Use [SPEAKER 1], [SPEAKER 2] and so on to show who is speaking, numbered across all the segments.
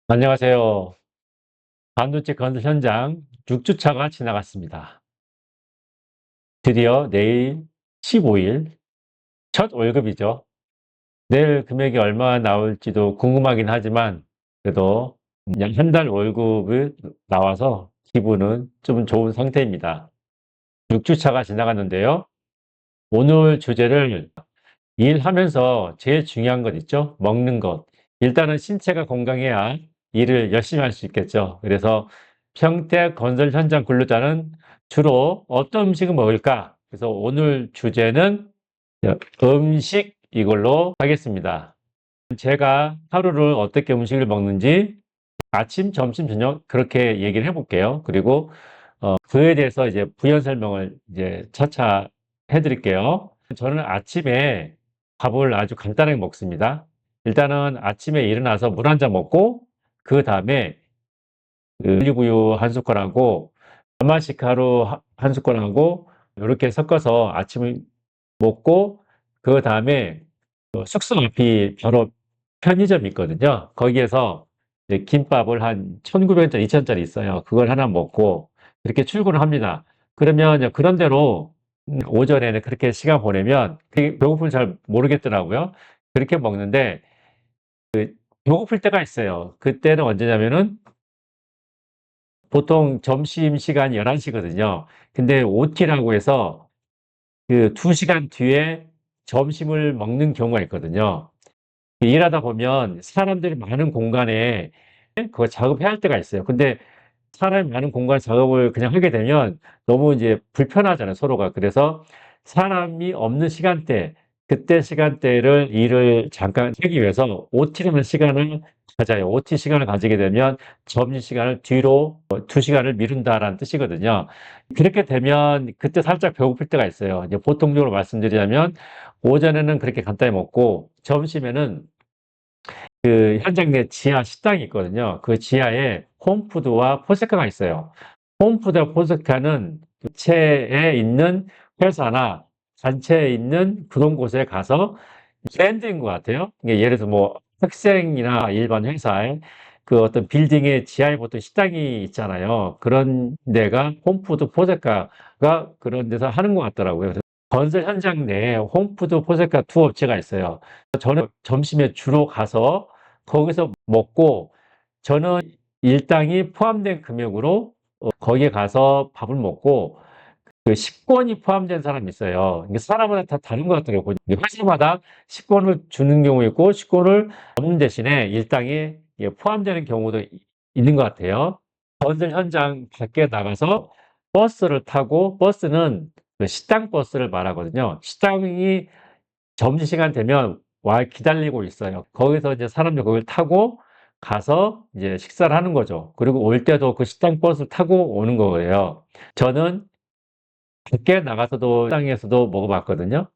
[SPEAKER 1] 안녕하세요. 반도체 건설 현장 6주차가 지나갔습니다. 드디어 내일 15일 첫 월급이죠. 내일 금액이 얼마 나올지도 궁금하긴 하지만 그래도 약 한 달 월급이 나와서 기분은 좀 좋은 상태입니다. 6주차가 지나갔는데요. 오늘 주제를 일하면서 제일 중요한 것 있죠? 먹는 것. 일단은 신체가 건강해야 일을 열심히 할 수 있겠죠. 그래서 평택 건설 현장 근로자는 주로 어떤 음식을 먹을까? 그래서 오늘 주제는 음식 이걸로 하겠습니다. 제가 하루를 어떻게 음식을 먹는지 아침, 점심, 저녁 그렇게 얘기를 해볼게요. 그리고 그에 대해서 이제 부연 설명을 이제 차차 해드릴게요. 저는 아침에 밥을 아주 간단하게 먹습니다. 일단은 아침에 일어나서 물 한 잔 먹고, 그 다음에 그 올리브유 한 숟갈하고, 아마시카루 한 숟갈하고, 이렇게 섞어서 아침을 먹고, 그 다음에 숙소 앞이 바로 편의점이 있거든요. 거기에서 이제 김밥을 한 1,900원짜리, 2,000원짜리 있어요. 그걸 하나 먹고, 이렇게 출근을 합니다. 그러면 이제 그런 대로 오전에는 그렇게 시간 보내면 그게 배고픔을 잘 모르겠더라고요. 그렇게 먹는데 배고플 때가 있어요. 그때는 언제냐면은 보통 점심 시간이 11시거든요. 근데 OT라고 해서 그 2시간 뒤에 점심을 먹는 경우가 있거든요. 일하다 보면 사람들이 많은 공간에 그거 작업해야 할 때가 있어요. 근데 사람이 많은 공간 작업을 그냥 하게 되면 너무 이제 불편하잖아요, 서로가. 그래서 사람이 없는 시간대, 그때 시간대를 일을 잠깐 하기 위해서 OT라는 시간을 가져요. OT 시간을 가지게 되면 점심시간을 뒤로 2시간을 미룬다라는 뜻이거든요. 그렇게 되면 그때 살짝 배고플 때가 있어요. 이제 보통적으로 말씀드리자면 오전에는 그렇게 간단히 먹고 점심에는 그 현장 내 지하 식당이 있거든요. 그 지하에 홈푸드와 포스카가 있어요. 홈푸드와 포스카는 부채에 있는 회사나 단체에 있는 그런 곳에 가서 브랜드인 것 같아요. 이게 예를 들어서 뭐 학생이나 일반 회사에 그 어떤 빌딩의 지하에 보통 식당이 있잖아요. 그런 데가 홈푸드 포스카가 그런 데서 하는 것 같더라고요. 그래서 건설 현장 내에 홈푸드 포스카 두 업체가 있어요. 저는 점심에 주로 가서 거기서 먹고 저는 일당이 포함된 금액으로 거기에 가서 밥을 먹고 그 식권이 포함된 사람이 있어요. 이게 사람마다 다 다른 것 같더라고요. 회사마다 식권을 주는 경우 있고 식권을 없는 대신에 일당이 포함되는 경우도 있는 것 같아요. 건설 현장 밖에 나가서 버스를 타고 버스는 그 식당 버스를 말하거든요. 식당이 점심시간 되면 와 기다리고 있어요. 거기서 이제 사람들 그걸 타고 가서 이제 식사를 하는 거죠. 그리고 올 때도 그 식당 버스를 타고 오는 거예요. 저는 밖에 나가서도 식당에서도 먹어봤거든요.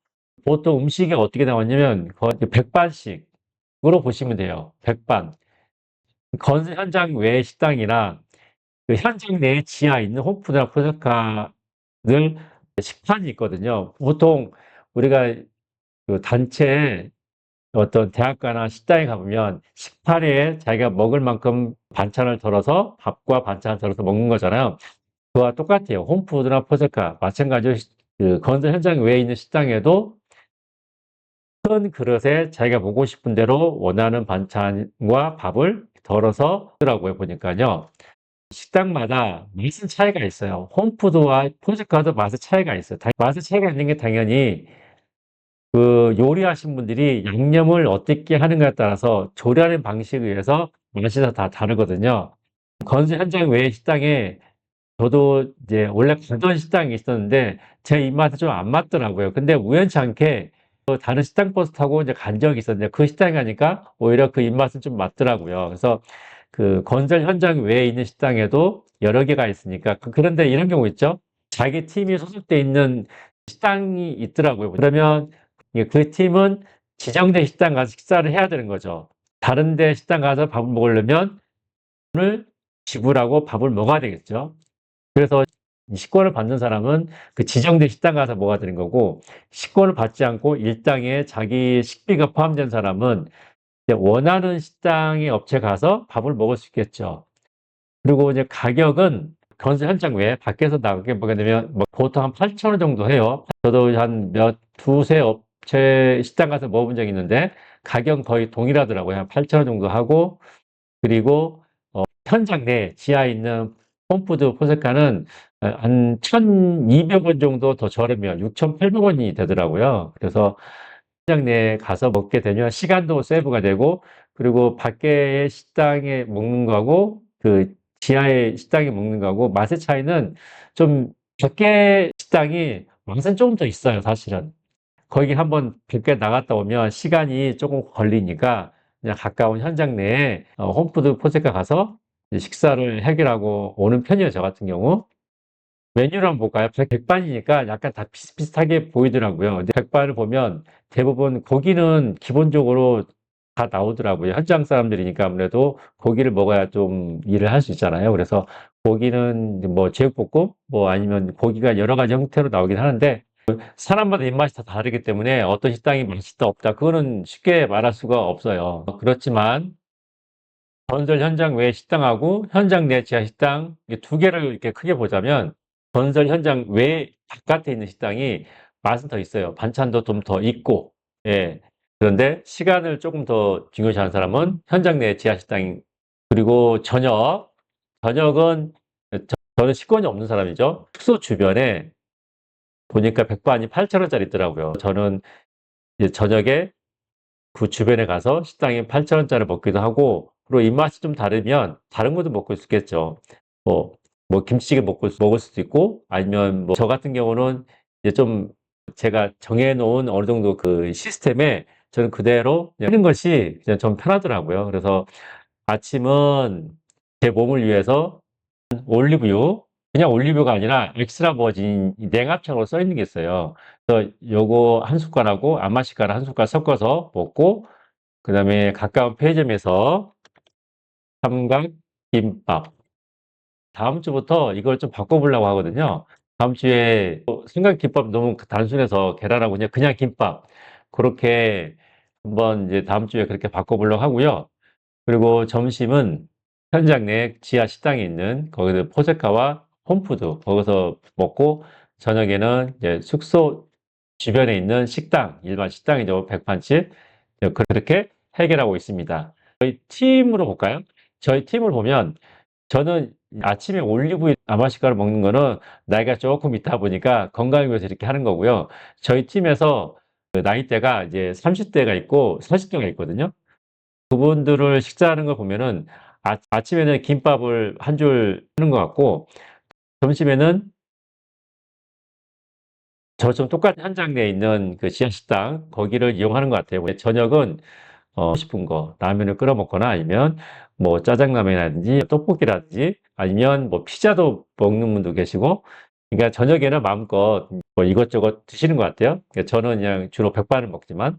[SPEAKER 1] 보통 음식이 어떻게 나왔냐면 거의 백반씩으로 보시면 돼요. 백반. 건설 현장 외의 식당이나 그 현장 내에 지하에 있는 홈푸드나 푸드카들 식판이 있거든요. 보통 우리가 그 단체 어떤 대학가나 식당에 가보면 식판에 자기가 먹을 만큼 반찬을 덜어서 밥과 반찬을 덜어서 먹는 거잖아요. 그와 똑같아요. 홈푸드나 포스카 마찬가지로 그 건설 현장 외에 있는 식당에도 큰 그릇에 자기가 먹고 싶은 대로 원하는 반찬과 밥을 덜어서 하더라고요. 보니까요. 식당마다 맛은 차이가 있어요. 홈푸드와 포스카도 맛의 차이가 있어요. 맛의 차이가 있는 게 당연히 그 요리하신 분들이 양념을 어떻게 하는가에 따라서 조리하는 방식에 의해서 맛이 다 다르거든요. 건설 현장 외의 식당에 저도 이제 원래 가던 식당이 있었는데 제 입맛에 좀 안 맞더라고요. 근데 우연치 않게 그 다른 식당 버스 타고 이제 간 적이 있었는데 그 식당에 가니까 오히려 그 입맛은 좀 맞더라고요. 그래서 그 건설 현장 외에 있는 식당에도 여러 개가 있으니까 그런데 이런 경우 있죠. 자기 팀이 소속돼 있는 식당이 있더라고요. 그러면 그 팀은 지정된 식당 가서 식사를 해야 되는 거죠. 다른 데 식당 가서 밥을 먹으려면 돈을 지불하고 밥을 먹어야 되겠죠. 그래서 식권을 받는 사람은 그 지정된 식당 가서 먹어야 되는 거고, 식권을 받지 않고 일당에 자기 식비가 포함된 사람은 이제 원하는 식당의 업체 가서 밥을 먹을 수 있겠죠. 그리고 이제 가격은 건설 현장 외에 밖에서 나가게 보게 되면 뭐 보통 한 8천 원 정도 해요. 저도 한 두세 업체 식당 가서 먹어본 적이 있는데 가격 거의 동일하더라고요. 한 8천 원 정도 하고, 그리고 현장 내 지하에 있는 홈푸드 포세카는 한 1,200원 정도 더 저렴해요. 6,800원이 되더라고요. 그래서 현장 내에 가서 먹게 되면 시간도 세이브가 되고, 그리고 밖에 식당에 먹는 거하고 그 지하의 식당에 먹는 거하고 맛의 차이는 좀, 밖에 식당이 맛은 조금 더 있어요, 사실은. 거기 한번 밖에 나갔다 오면 시간이 조금 걸리니까 그냥 가까운 현장 내에 홈푸드 포체카 가서 이제 식사를 해결하고 오는 편이에요, 저 같은 경우. 메뉴를 한번 볼까요? 백반이니까 약간 다 비슷비슷하게 보이더라고요. 근데 백반을 보면 대부분 고기는 기본적으로 다 나오더라고요. 현장 사람들이니까 아무래도 고기를 먹어야 좀 일을 할 수 있잖아요. 그래서 고기는 뭐 제육볶음, 뭐 아니면 고기가 여러 가지 형태로 나오긴 하는데, 사람마다 입맛이 다 다르기 때문에 어떤 식당이 맛있다 없다 그거는 쉽게 말할 수가 없어요. 그렇지만 건설 현장 외 식당하고 현장 내 지하 식당, 이두 개를 이렇게 크게 보자면 건설 현장 외 바깥에 있는 식당이 맛은 더 있어요. 반찬도 좀 더 있고. 예. 그런데 시간을 조금 더 중요시하는 사람은 현장 내 지하 식당. 그리고 저녁은 저는 식권이 없는 사람이죠. 숙소 주변에 보니까 백반이 8,000원짜리 있더라고요. 저는 이제 저녁에 그 주변에 가서 식당에 8,000원짜리 먹기도 하고, 그리고 입맛이 좀 다르면 다른 것도 먹을 수 있겠죠. 뭐, 김치찌개 먹을 수도 있고, 아니면 뭐 저 같은 경우는 이제 좀 제가 정해놓은 어느 정도 그 시스템에 저는 그대로 그냥 하는 것이 그냥 좀 편하더라고요. 그래서 아침은 제 몸을 위해서 올리브유, 그냥 올리브유가 아니라 엑스트라 버진 냉합창으로 써 있는 게 있어요. 그래서 요거 한 숟갈하고 아마시카를 한 숟갈 섞어서 먹고, 그 다음에 가까운 편의점에서 삼각김밥. 다음 주부터 이걸 좀 바꿔보려고 하거든요. 다음 주에 삼각김밥 너무 단순해서 계란하고 그냥 김밥. 그렇게 한번 이제 다음 주에 그렇게 바꿔보려고 하고요. 그리고 점심은 현장 내 지하 식당에 있는 거기서 포세카와 홈푸드 거기서 먹고, 저녁에는 이제 숙소 주변에 있는 식당, 일반 식당이죠. 백반집. 그렇게 해결하고 있습니다. 저희 팀으로 볼까요? 저희 팀을 보면 저는 아침에 올리브유 아마시카를 먹는 거는 나이가 조금 있다 보니까 건강을 위해서 이렇게 하는 거고요. 저희 팀에서 그 나이대가 이제 30대가 있고 40대가 있거든요. 그분들을 식사하는 걸 보면은 아침에는 김밥을 한 줄 하는 것 같고, 점심에는 저처럼 똑같은 현장 내에 있는 그 지하식당 거기를 이용하는 것 같아요. 저녁은 싶은 거 라면을 끓여 먹거나 아니면 뭐 짜장라면이라든지 떡볶이라든지 아니면 뭐 피자도 먹는 분도 계시고, 그러니까 저녁에는 마음껏 뭐 이것저것 드시는 것 같아요. 그러니까 저는 그냥 주로 백반을 먹지만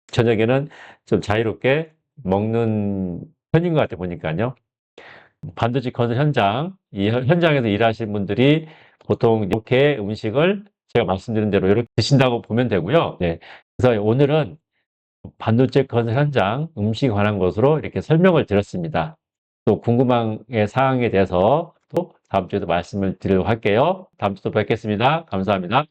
[SPEAKER 1] 저녁에는 좀 자유롭게 먹는 편인 것 같아 보니까요. 반도체 건설 현장, 이 현장에서 일하시는 분들이 보통 이렇게 음식을 제가 말씀드린 대로 이렇게 드신다고 보면 되고요. 네. 그래서 오늘은 반도체 건설 현장 음식에 관한 것으로 이렇게 설명을 드렸습니다. 또 궁금한 사항에 대해서 또 다음 주에도 말씀을 드리도록 할게요. 다음 주도 뵙겠습니다. 감사합니다.